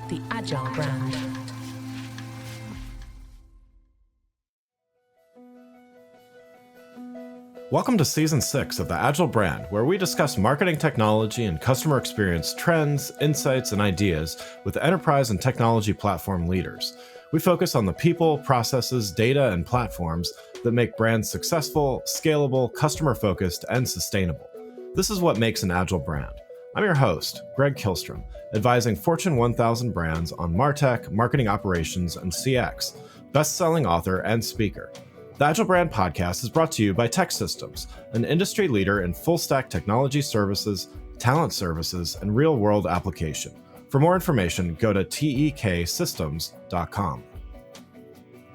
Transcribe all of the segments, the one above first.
the Agile brand. Welcome to Season 6 of the Agile brand, where we discuss marketing technology and customer experience trends, insights, and ideas with enterprise and technology platform leaders. We focus on the people, processes, data, and platforms that make brands successful, scalable, customer-focused, and sustainable. This is what makes an Agile brand. I'm your host, Greg Kihlstrom, advising Fortune 1000 brands on MarTech, marketing operations, and CX, best-selling author and speaker. The Agile Brand Podcast is brought to you by TEKsystems, an industry leader in full-stack technology services, talent services, and real-world application. For more information, go to teksystems.com.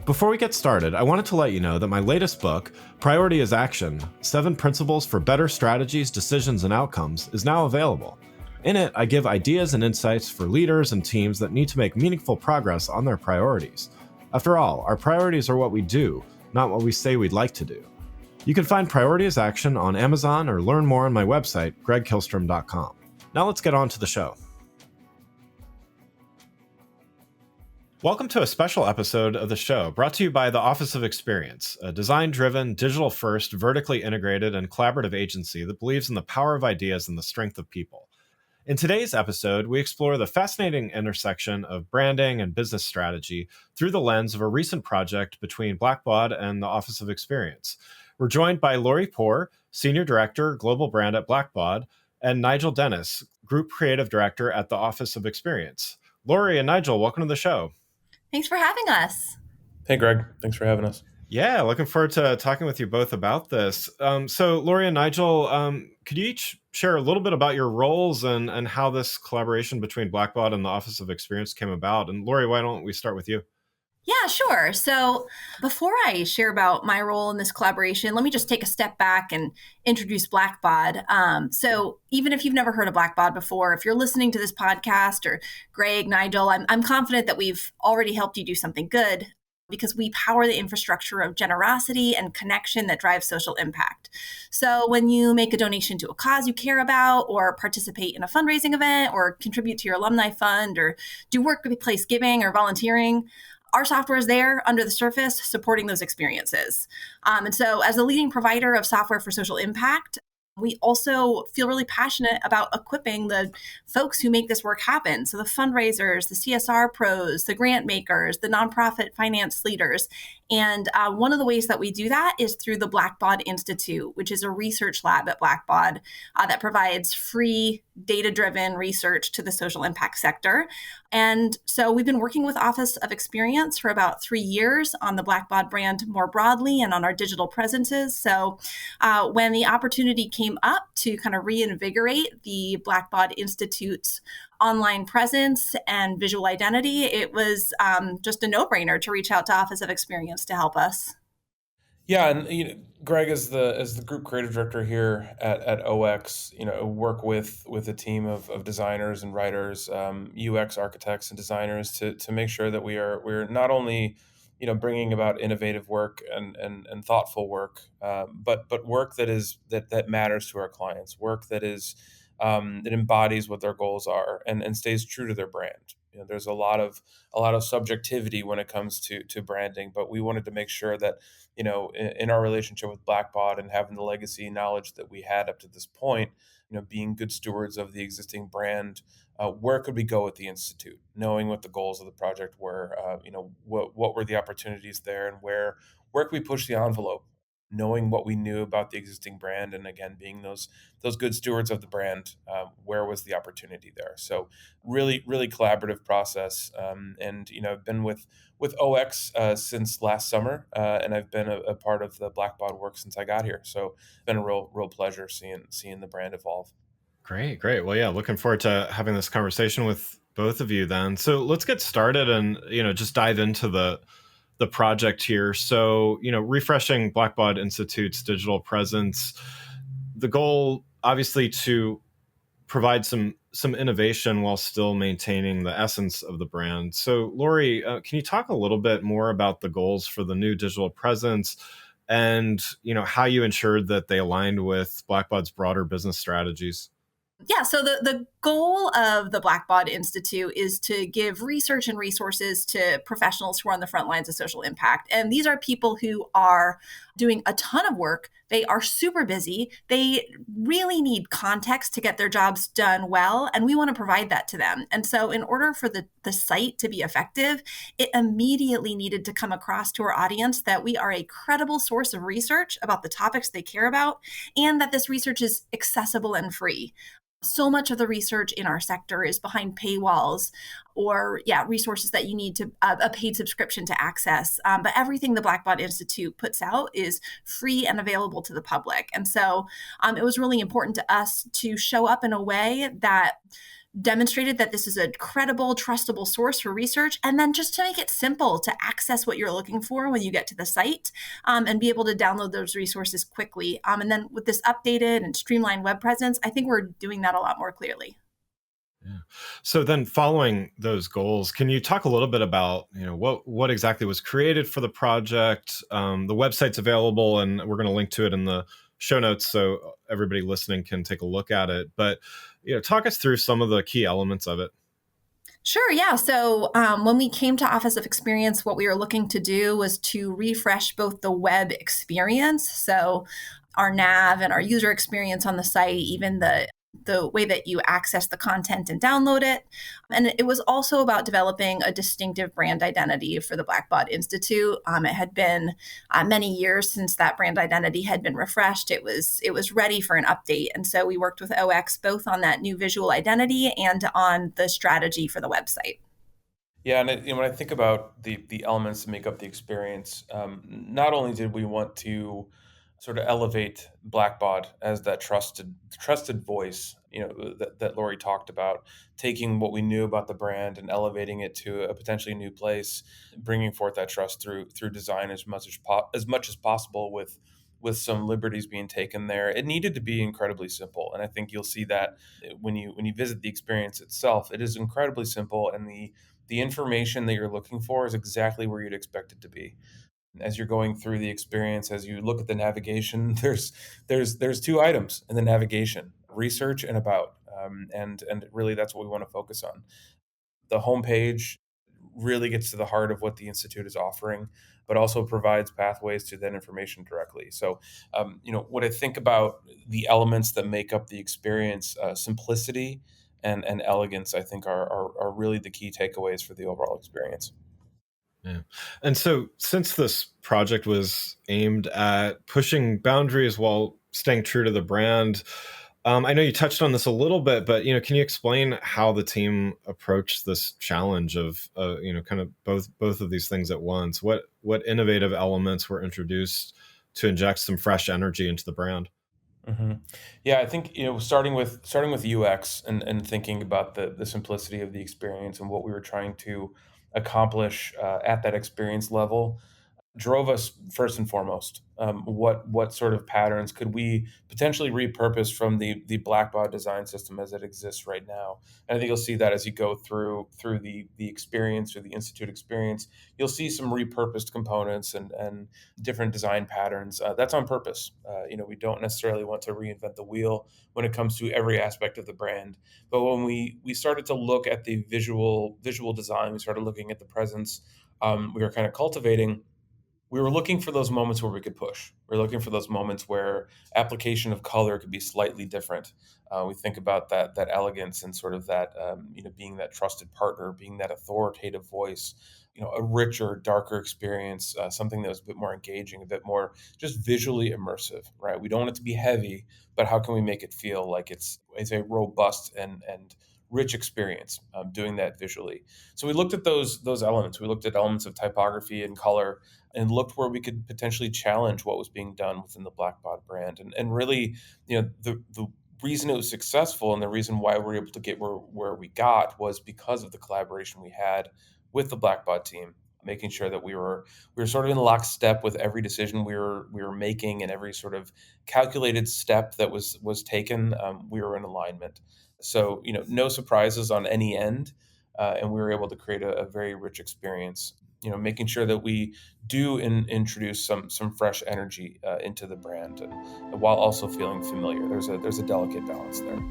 Before we get started, I wanted to let you know that my latest book, Priority is Action: 7 Principles for Better Strategies, Decisions, and Outcomes, is now available. In it, I give ideas and insights for leaders and teams that need to make meaningful progress on their priorities. After all, our priorities are what we do, not what we say we'd like to do. You can find Priority is Action on Amazon or learn more on my website, gregkihlstrom.com. Now let's get on to the show. Welcome to a special episode of the show brought to you by the Office of Experience, a design-driven, digital-first, vertically integrated, and collaborative agency that believes in the power of ideas and the strength of people. In today's episode, we explore the fascinating intersection of branding and business strategy through the lens of a recent project between Blackbaud and the Office of Experience. We're joined by Lori Poer, Senior Director, Global Brand at Blackbaud, and Nigel Dennis, Group Creative Director at the Office of Experience. Lori and Nigel, welcome to the show. Thanks for having us. Hey, Greg. Thanks for having us. Yeah, looking forward to talking with you both about this. So, Lori and Nigel, could you each share a little bit about your roles and how this collaboration between Blackbaud and the Office of Experience came about? And Lori, why don't we start with you? Yeah, sure. So before I share about my role in this collaboration, let me just take a step back and introduce Blackbaud. So even if you've never heard of Blackbaud before, if you're listening to this podcast, or Greg, Nigel, I'm confident that we've already helped you do something good, because we power the infrastructure of generosity and connection that drives social impact. So when you make a donation to a cause you care about, or participate in a fundraising event, or contribute to your alumni fund, or do workplace giving or volunteering, our software is there under the surface supporting those experiences. And so as a leading provider of software for social impact, we also feel really passionate about equipping the folks who make this work happen. So the fundraisers, the CSR pros, the grant makers, the nonprofit finance leaders. And one of the ways that we do that is through the Blackbaud Institute, which is a research lab at Blackbaud that provides free data-driven research to the social impact sector. And so we've been working with Office of Experience for about 3 years on the Blackbaud brand more broadly and on our digital presences. So when the opportunity came up to kind of reinvigorate the Blackbaud Institute's online presence and visual identity, it was just a no-brainer to reach out to Office of Experience to help us. Yeah, and Greg, as the group creative director here at OX, work with a team of designers and writers, UX architects and designers to make sure that we're not only bringing about innovative work and thoughtful work, but work that matters to our clients, work that embodies what their goals are and stays true to their brand. There's a lot of subjectivity when it comes to branding, but we wanted to make sure that in our relationship with Blackbaud and having the legacy knowledge that we had up to this point, being good stewards of the existing brand, where could we go with the Institute, knowing what the goals of the project were, what were the opportunities there, and where could we push the envelope, knowing what we knew about the existing brand, and again, being those good stewards of the brand, where was the opportunity there? So really, really collaborative process. And I've been with OX since last summer, and I've been a part of the Blackbaud work since I got here. So it's been a real pleasure seeing the brand evolve. Great. Well, yeah, looking forward to having this conversation with both of you then. So let's get started and, just dive into the project here. So, refreshing Blackbaud Institute's digital presence, the goal obviously to provide some innovation while still maintaining the essence of the brand. So, Lori, can you talk a little bit more about the goals for the new digital presence and, how you ensured that they aligned with Blackbaud's broader business strategies? Yeah, so the goal of the Blackbaud Institute is to give research and resources to professionals who are on the front lines of social impact. And these are people who are doing a ton of work. They are super busy. They really need context to get their jobs done well. And we want to provide that to them. And so, in order for the site to be effective, it immediately needed to come across to our audience that we are a credible source of research about the topics they care about, and that this research is accessible and free. So much of the research in our sector is behind paywalls or resources that you need to a paid subscription to access, but everything the Blackbaud Institute puts out is free and available to the public. And so it was really important to us to show up in a way that demonstrated that this is a credible, trustable source for research, and then just to make it simple to access what you're looking for when you get to the site, and be able to download those resources quickly. And then with this updated and streamlined web presence, I think we're doing that a lot more clearly. Yeah. So then following those goals, can you talk a little bit about, what exactly was created for the project? The website's available and we're going to link to it in the show notes so everybody listening can take a look at it. But, talk us through some of the key elements of it. Sure, yeah. So when we came to Office of Experience, what we were looking to do was to refresh both the web experience, so our nav and our user experience on the site, even the way that you access the content and download it. And it was also about developing a distinctive brand identity for the Blackbaud Institute. It had been many years since that brand identity had been refreshed. It was ready for an update. And so we worked with OX both on that new visual identity and on the strategy for the website. Yeah, and when I think about the elements that make up the experience, not only did we want to sort of elevate Blackbaud as that trusted voice, that Lori talked about, taking what we knew about the brand and elevating it to a potentially new place, bringing forth that trust through design as much as possible with some liberties being taken there. It needed to be incredibly simple, and I think you'll see that when you visit the experience itself. It is incredibly simple, and the information that you're looking for is exactly where you'd expect it to be. As you're going through the experience, as you look at the navigation, there's two items in the navigation: research and about. And really, that's what we want to focus on. The homepage really gets to the heart of what the institute is offering, but also provides pathways to that information directly. So, what I think about the elements that make up the experience, simplicity and elegance, I think are really the key takeaways for the overall experience. Yeah. And so since this project was aimed at pushing boundaries while staying true to the brand, I know you touched on this a little bit, but can you explain how the team approached this challenge of kind of both of these things at once? What innovative elements were introduced to inject some fresh energy into the brand? hmm Yeah, I think starting with UX and thinking about the simplicity of the experience and what we were trying to accomplish at that experience level drove us first and foremost. What sort of patterns could we potentially repurpose from the Blackbaud design system as it exists right now? And I think you'll see that as you go through the experience or the institute experience, you'll see some repurposed components and different design patterns. That's on purpose. We don't necessarily want to reinvent the wheel when it comes to every aspect of the brand. But when we started to look at the visual design, we started looking at the presence. We were kind of cultivating. We were looking for those moments where we could push. We are looking for those moments where application of color could be slightly different. We think about that elegance and sort of that being that trusted partner, being that authoritative voice. A richer, darker experience, something that was a bit more engaging, a bit more just visually immersive. Right? We don't want it to be heavy, but how can we make it feel like it's a robust and rich experience doing that visually? So we looked at those elements. We looked at elements of typography and color and looked where we could potentially challenge what was being done within the Blackbaud brand. And really, the reason it was successful and the reason why we were able to get where we got was because of the collaboration we had with the Blackbaud team, making sure that we were sort of in lockstep with every decision we were making and every sort of calculated step that was taken. We were in alignment. So, no surprises on any end, and we were able to create a very rich experience. Making sure that we do introduce some fresh energy into the brand, and while also feeling familiar. There's a delicate balance there.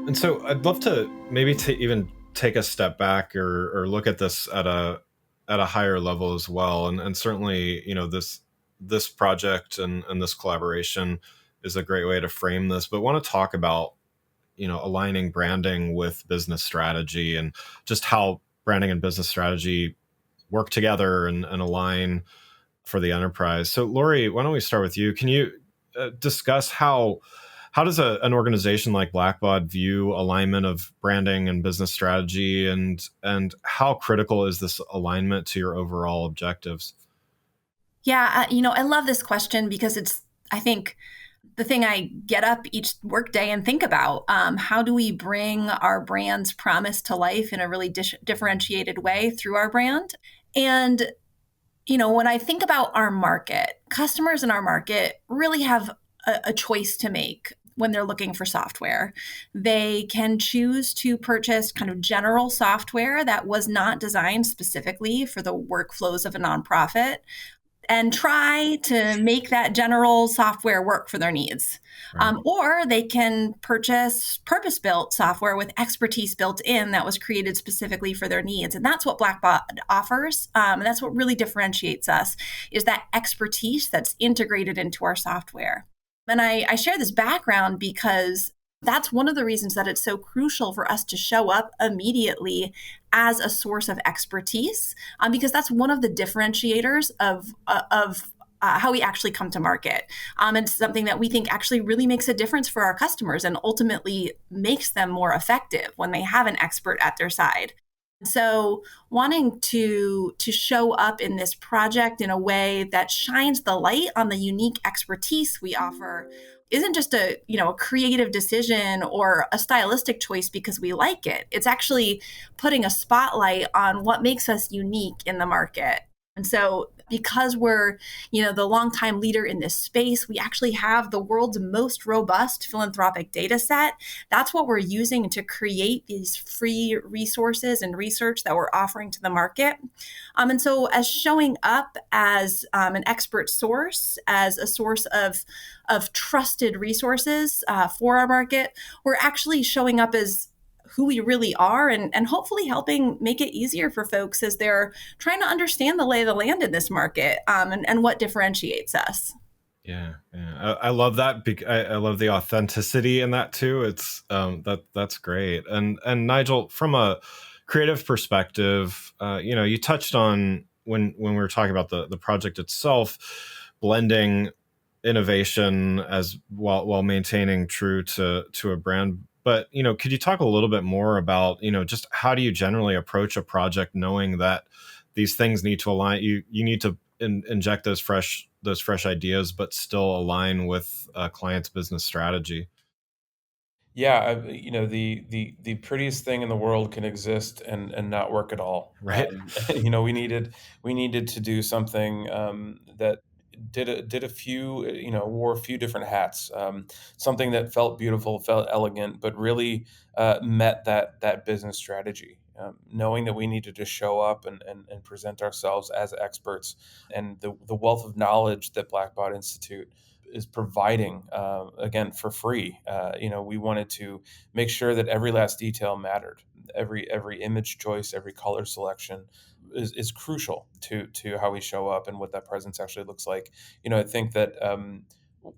And so I'd love to maybe even take a step back or look at this at a higher level as well. And certainly, this project and this collaboration is a great way to frame this. But want to talk about, aligning branding with business strategy and just how branding and business strategy work together and align for the enterprise. So, Lori, why don't we start with you? Can you discuss how does an organization like Blackbaud view alignment of branding and business strategy, and how critical is this alignment to your overall objectives? Yeah, I love this question because it's, I think, the thing I get up each workday and think about. How do we bring our brand's promise to life in a really differentiated way through our brand? And when I think about our market, customers in our market really have a choice to make when they're looking for software. They can choose to purchase kind of general software that was not designed specifically for the workflows of a nonprofit and try to make that general software work for their needs. Right. Or they can purchase purpose-built software with expertise built in that was created specifically for their needs. And that's what Blackbaud offers. And that's what really differentiates us, is that expertise that's integrated into our software. And I share this background because that's one of the reasons that it's so crucial for us to show up immediately as a source of expertise, because that's one of the differentiators of how we actually come to market. It's something that we think actually really makes a difference for our customers and ultimately makes them more effective when they have an expert at their side. So wanting to show up in this project in a way that shines the light on the unique expertise we offer isn't just a creative decision or a stylistic choice because we like it. It's actually putting a spotlight on what makes us unique in the market. And so because we're, the longtime leader in this space, we actually have the world's most robust philanthropic data set. That's what we're using to create these free resources and research that we're offering to the market. And so as showing up as an expert source, as a source of trusted resources for our market, we're actually showing up as who we really are and hopefully helping make it easier for folks as they're trying to understand the lay of the land in this market and what differentiates us. Yeah. I love that. I love the authenticity in that too. It's that's great. And Nigel, from a creative perspective, you touched on when we were talking about the project itself, blending innovation as while maintaining true to a brand. But could you talk a little bit more about just how do you generally approach a project, knowing that these things need to align? You need to inject those fresh ideas, but still align with a client's business strategy. Yeah, the prettiest thing in the world can exist and not work at all. Right. We needed to do something that did a few, wore a few different hats. Something that felt beautiful, felt elegant, but really met that business strategy. Knowing that we needed to show up and present ourselves as experts, and the wealth of knowledge that Blackbaud Institute is providing, again, for free. We wanted to make sure that every last detail mattered. Every image choice, every color selection is crucial to how we show up and what that presence actually looks like. I think that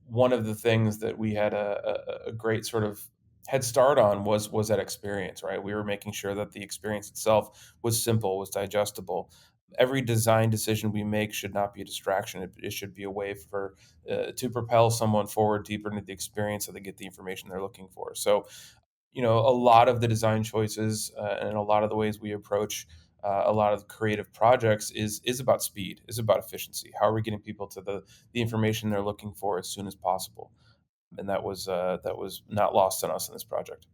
one of the things that we had a great sort of head start on was that experience, right? We were making sure that the experience itself was simple, was digestible. Every design decision we make should not be a distraction. It should be a way for to propel someone forward deeper into the experience so they get the information they're looking for. So, a lot of the design choices and a lot of the ways we approach a lot of creative projects is about speed, is about efficiency. How are we getting people to the information they're looking for as soon as possible? And that was not lost on us in this project.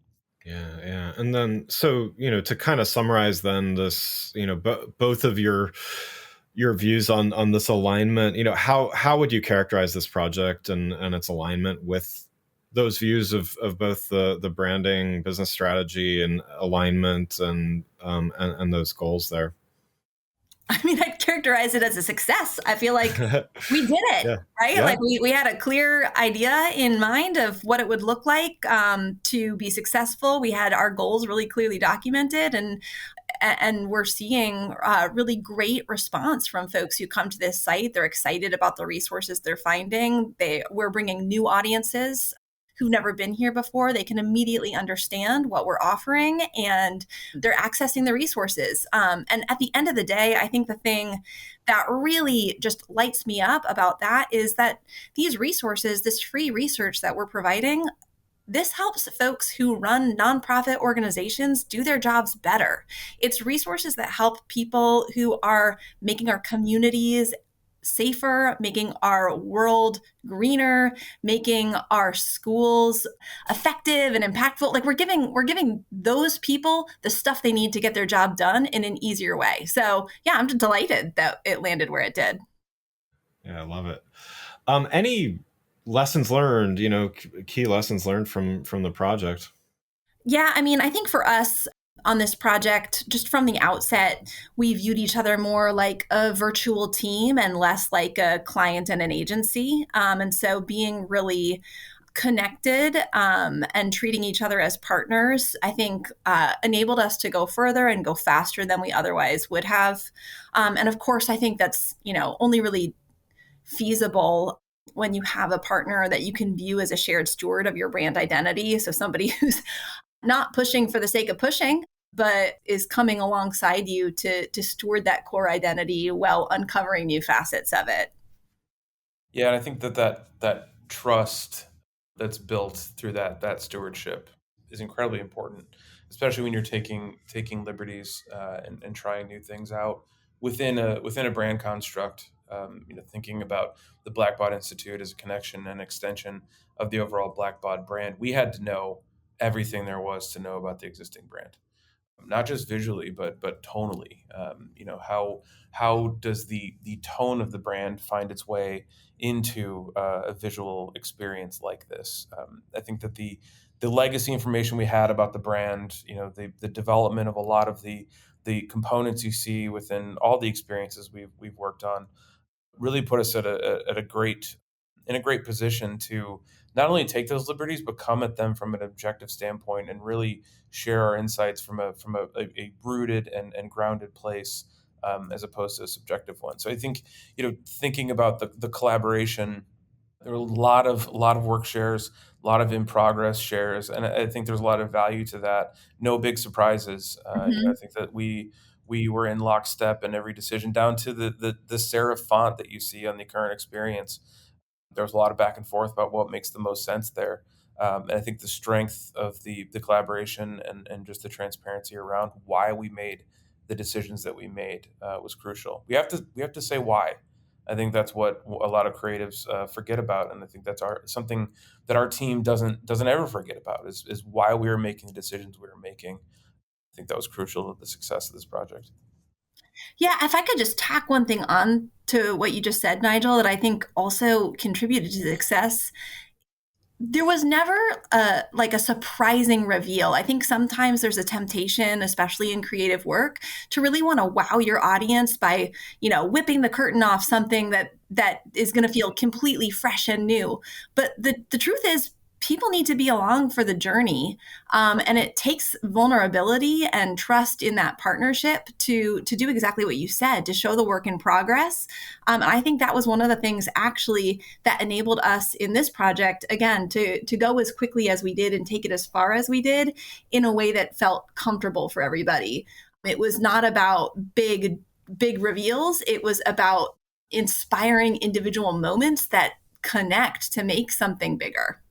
Yeah. And then, so, to kind of summarize then this, both of your views on this alignment, how would you characterize this project and its alignment with those views of both the branding, business strategy and alignment and those goals there? I mean, I'd characterize it as a success. I feel like we did it, Yeah. right? Yeah. Like we had a clear idea in mind of what it would look like to be successful. We had our goals really clearly documented, and we're seeing really great response from folks who come to this site. They're excited about the resources they're finding. We're bringing new audiences who've never been here before. They can immediately understand what we're offering, and they're accessing the resources. And at the end of the day, I think the thing that really just lights me up about that is that these resources, this free research that we're providing, this helps folks who run nonprofit organizations do their jobs better. It's resources that help people who are making our communities safer, making our world greener, making our schools effective and impactful. Like we're giving those people the stuff they need to get their job done in an easier way. So yeah, I'm just delighted that it landed where it did. Yeah, I love it. Any lessons learned, key lessons learned from the project? Yeah, I mean, I think for us on this project, just from the outset, we viewed each other more like a virtual team and less like a client and an agency. And so being really connected and treating each other as partners, I think enabled us to go further and go faster than we otherwise would have. And of course, I think that's, only really feasible when you have a partner that you can view as a shared steward of your brand identity. So somebody who's not pushing for the sake of pushing, but is coming alongside you to steward that core identity while uncovering new facets of it. Yeah, and I think that trust that's built through that stewardship is incredibly important, especially when you're taking liberties and trying new things out within a brand construct. Thinking about the Blackbaud Institute as a connection and extension of the overall Blackbaud brand, we had to know everything there was to know about the existing brand, not just visually but tonally. How does the tone of the brand find its way into a visual experience like this? I think that the legacy information we had about the brand, the development of a lot of the components you see within all the experiences we've worked on really put us at a great in a great position to not only take those liberties but come at them from an objective standpoint and really share our insights from a rooted and grounded place, as opposed to a subjective one. So I think, thinking about the collaboration, there were a lot of work shares, a lot of in progress shares, and I think there's a lot of value to that. No big surprises. I Mhm. think that we were in lockstep in every decision, down to the serif font that you see on the current experience. There was a lot of back and forth about what makes the most sense there. And I think the strength of the collaboration and just the transparency around why we made the decisions that we made was crucial. We have to say why. I think that's what a lot of creatives forget about, and I think that's something that our team doesn't ever forget about is why we were making the decisions we were making. I think that was crucial to the success of this project. Yeah, if I could just tack one thing on to what you just said, Nigel, that I think also contributed to the success. There was never a surprising reveal. I think sometimes there's a temptation, especially in creative work, to really want to wow your audience by, whipping the curtain off something that is going to feel completely fresh and new. But the truth is, people need to be along for the journey, and it takes vulnerability and trust in that partnership to do exactly what you said, to show the work in progress. And I think that was one of the things actually that enabled us in this project, again, to go as quickly as we did and take it as far as we did in a way that felt comfortable for everybody. It was not about big reveals. It was about inspiring individual moments that connect to make something bigger.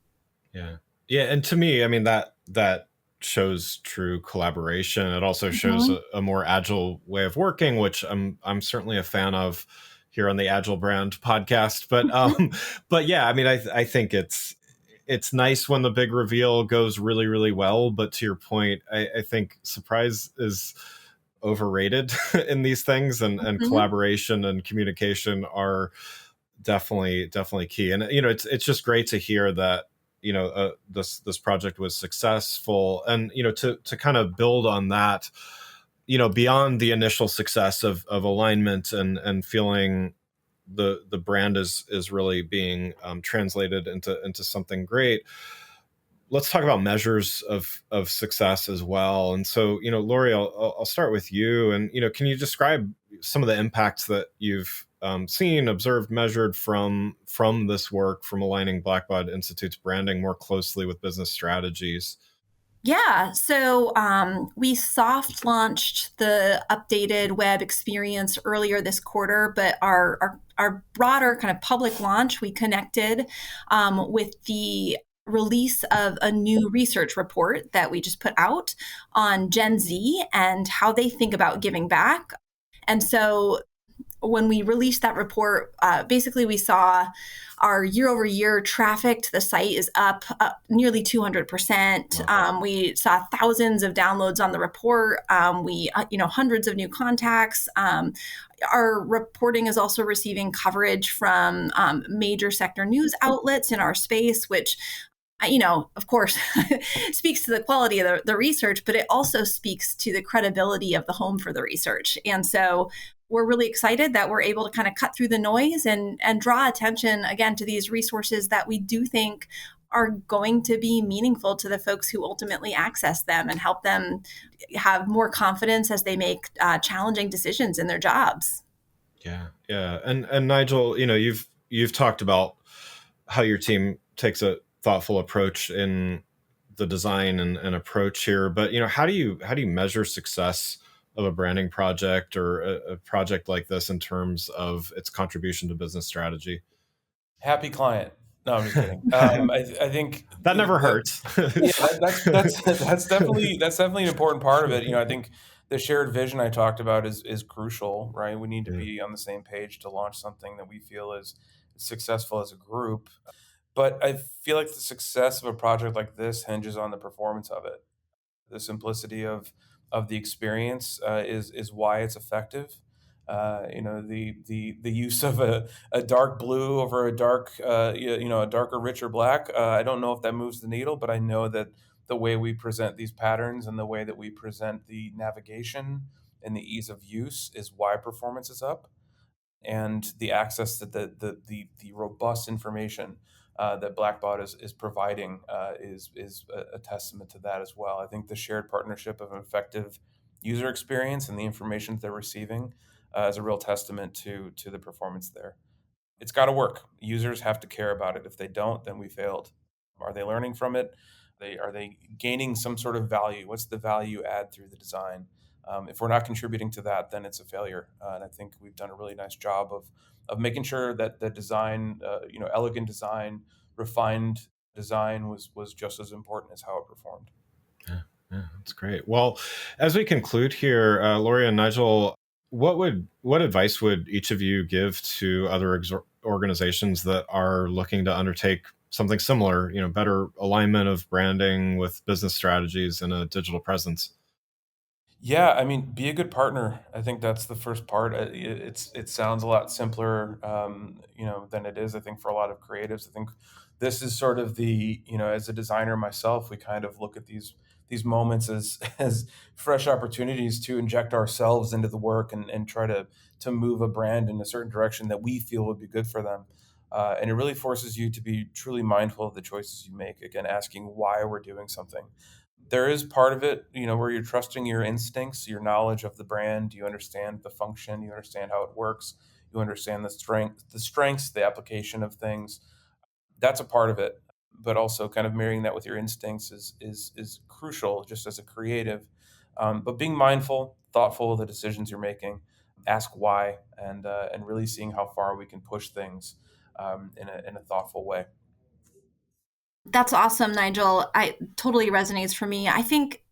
Yeah. Yeah. And to me, I mean, that shows true collaboration. It also shows Mhm. a more agile way of working, which I'm certainly a fan of here on the Agile Brand podcast. But but yeah, I mean, I think it's nice when the big reveal goes really, really well. But to your point, I think surprise is overrated in these things, and Mhm. collaboration and communication are definitely key. And it's just great to hear that this project was successful, and to kind of build on that. beyond the initial success of alignment and feeling the brand is really being translated into something great, let's talk about measures of success as well. And so, Lori, I'll start with you. And can you describe some of the impacts that you've seen, observed, measured from this work, from aligning Blackbaud Institute's branding more closely with business strategies? Yeah, so we soft launched the updated web experience earlier this quarter, but our broader kind of public launch, we connected with the release of a new research report that we just put out on Gen Z and how they think about giving back. And so when we released that report, basically we saw our year over year traffic to the site is up nearly 200%. We saw thousands of downloads on the report. We hundreds of new contacts. Our reporting is also receiving coverage from major sector news outlets in our space, which of course, speaks to the quality of the research, but it also speaks to the credibility of the home for the research. And so we're really excited that we're able to kind of cut through the noise and draw attention again to these resources that we do think are going to be meaningful to the folks who ultimately access them and help them have more confidence as they make challenging decisions in their jobs. Yeah. And Nigel, you've talked about how your team takes a thoughtful approach in the design and approach here, but how do you measure success of a branding project or a project like this in terms of its contribution to business strategy? Happy client. No, I'm just kidding. I think that never hurts. Yeah, that's definitely an important part of it. I think the shared vision I talked about is crucial, right? We need to be on the same page to launch something that we feel is successful as a group. But I feel like the success of a project like this hinges on the performance of it. The simplicity of the experience is why it's effective. The use of a dark blue over a dark a darker richer black. I don't know if that moves the needle, but I know that the way we present these patterns and the way that we present the navigation and the ease of use is why performance is up, and the access to the robust information that Blackbaud is providing is a testament to that as well. I think the shared partnership of an effective user experience and the information that they're receiving is a real testament to the performance there. It's got to work. Users have to care about it. If they don't, then we failed. Are they learning from it? Are they gaining some sort of value? What's the value add through the design? If we're not contributing to that, then it's a failure. And I think we've done a really nice job of making sure that the design, elegant design, refined design was just as important as how it performed. Yeah, that's great. Well, as we conclude here, Lori and Nigel, what advice would each of you give to other organizations that are looking to undertake something similar? Better alignment of branding with business strategies and a digital presence. Yeah, I mean, be a good partner. I think that's the first part. It sounds a lot simpler, than it is. I think for a lot of creatives, I think this is sort of as a designer myself, we kind of look at these moments as as fresh opportunities to inject ourselves into the work and try to move a brand in a certain direction that we feel would be good for them. And it really forces you to be truly mindful of the choices you make. Again, asking why we're doing something. There is part of it, where you're trusting your instincts, your knowledge of the brand. You understand the function, you understand how it works, you understand the strengths, the application of things. That's a part of it. But also kind of marrying that with your instincts is crucial just as a creative. But being mindful, thoughtful of the decisions you're making, ask why, and really seeing how far we can push things in a thoughtful way. That's awesome, Nigel. I totally resonates for me. I think,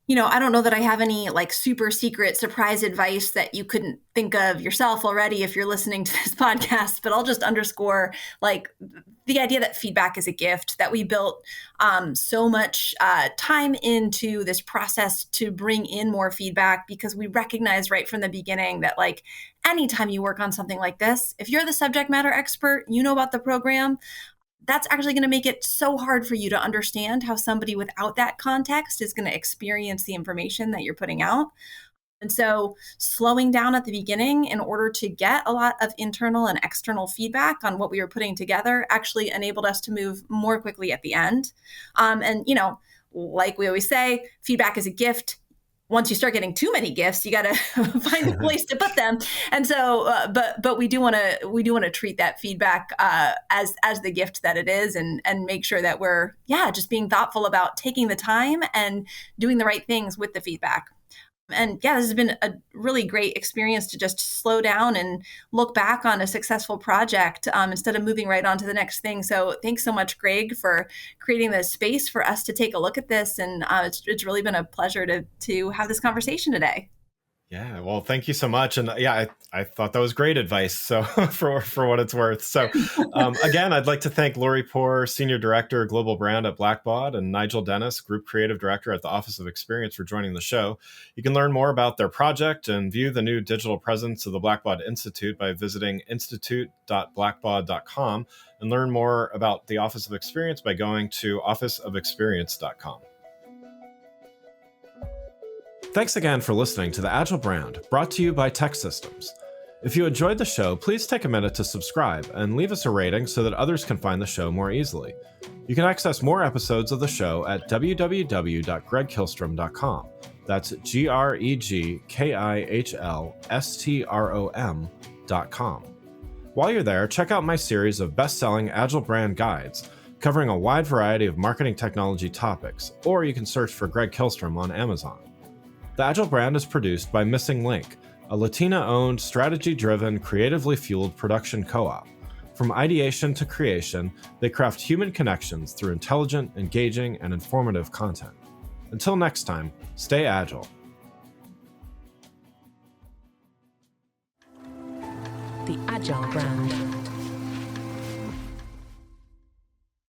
I don't know that I have any like super secret surprise advice that you couldn't think of yourself already if you're listening to this podcast, but I'll just underscore like the idea that feedback is a gift, that we built so much time into this process to bring in more feedback because we recognize right from the beginning that like anytime you work on something like this, if you're the subject matter expert, you know about the program, that's actually going to make it so hard for you to understand how somebody without that context is going to experience the information that you're putting out. And so slowing down at the beginning in order to get a lot of internal and external feedback on what we were putting together actually enabled us to move more quickly at the end. And, like we always say, feedback is a gift. Once you start getting too many gifts, you got to find a place to put them. And so, but we do want to treat that feedback as the gift that it is, and make sure that we're just being thoughtful about taking the time and doing the right things with the feedback. And this has been a really great experience to just slow down and look back on a successful project instead of moving right on to the next thing. So thanks so much, Greg, for creating the space for us to take a look at this. And it's really been a pleasure to have this conversation today. Yeah, well, thank you so much. And I thought that was great advice. So for what it's worth. So again, I'd like to thank Lori Poer, Senior Director, Global Brand at Blackbaud, and Nigel Dennis, Group Creative Director at the Office of Experience, for joining the show. You can learn more about their project and view the new digital presence of the Blackbaud Institute by visiting institute.blackbaud.com, and learn more about the Office of Experience by going to officeofexperience.com. Thanks again for listening to The Agile Brand, brought to you by Tech Systems. If you enjoyed the show, please take a minute to subscribe and leave us a rating so that others can find the show more easily. You can access more episodes of the show at www.gregkihlstrom.com. That's GregKihlstrom.com. While you're there, check out my series of best-selling Agile Brand guides covering a wide variety of marketing technology topics, or you can search for Greg Kihlstrom on Amazon. The Agile Brand is produced by Missing Link, a Latina-owned, strategy-driven, creatively fueled production co-op. From ideation to creation, they craft human connections through intelligent, engaging, and informative content. Until next time, stay agile. The Agile Brand.